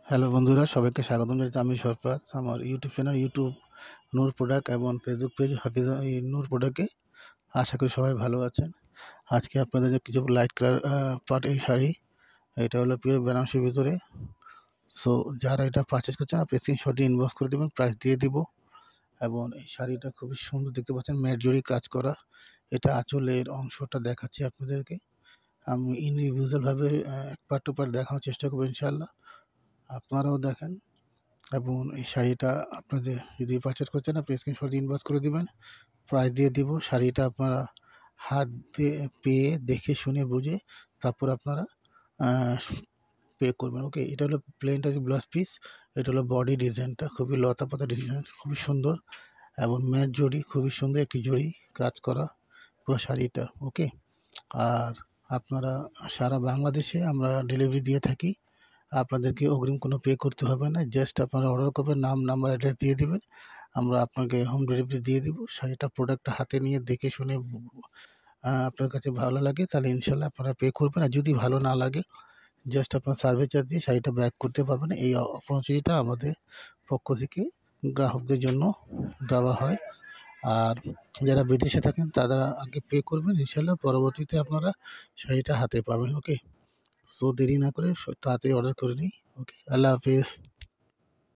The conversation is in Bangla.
হ্যালো বন্ধুরা, সবাইকে স্বাগতম জানাচ্ছি। আমি সরফরাজ। আমার ইউটিউব চ্যানেল নূর প্রোডাক্ট এবং ফেসবুক পেজ নূর প্রোডাক্টে আশা করি সবাই ভালো আছেন। আজকে আপনাদের যে কিছু লাইট কালার পাট এই শাড়ি, এটা হলো পিওর বেনারসির ভিতরে। সো যারা এটা পারচেস করছেন, আপনি স্ক্রিনশট দিয়ে ইনবক্স করে দেবেন, প্রাইস দিয়ে দিব। এবং এই শাড়িটা খুবই সুন্দর, দেখতে পাচ্ছেন ম্যাট জরি কাজ করা। এটা আঁচলের অংশটা দেখাচ্ছি আপনাদেরকে। আমি ইন্ডিভিজুয়ালভাবে এক পার্ট টু পার্ট দেখানোর চেষ্টা করবো ইনশাআল্লাহ, আপনারাও দেখেন। এবং এই শাড়িটা আপনাদের যদি পারচেস করছেন, আপনি স্ক্রিনশট দিয়ে ইনবক্স করে দিবেন, প্রাইস দিয়ে দিব। শাড়িটা আপনারা হাত দিয়ে পেয়ে দেখে শুনে বুঝে তারপর আপনারা পে করবেন। ওকে, এটা হলো প্লেনটা যে ব্লাউজ পিস, এটা হলো বডি ডিজাইনটা খুবই লতা পাতা ডিজাইন, খুবই সুন্দর এবং ম্যাট জড়ি, খুবই সুন্দর একটি জড়ি কাজ করা পুরো শাড়িটা। ওকে, আর আপনারা সারা বাংলাদেশে আমরা ডেলিভারি দিয়ে থাকি। আপনাদেরকে অগ্রিম কোনো পে করতে হবে না, জাস্ট আপনারা অর্ডার করবেন, নাম নাম্বার অ্যাড্রেস দিয়ে দিবেন, আমরা আপনাকে হোম ডেলিভারি দিয়ে দিব। শাড়িটা প্রোডাক্টটা হাতে নিয়ে দেখে শুনে আপনার কাছে ভালো লাগে তাহলে ইনশাল্লাহ আপনারা পে করবেন। আর যদি ভালো না লাগে, জাস্ট আপনার সার্ভিস চার্জ দিয়ে শাড়িটা ব্যাক করতে পারবেন। এই অপরচুনিটিটা আমাদের পক্ষ থেকে গ্রাহকদের জন্য দেওয়া হয়। আর যারা বিদেশে থাকেন তারা আগে পে করবেন, ইনশাল্লাহ পরবর্তীতে আপনারা শাড়িটা হাতে পাবেন। ওকে, সো দেরি না করে তাড়াতাড়ি অর্ডার করে নিই। ওকে, আল্লাহ হাফিজ।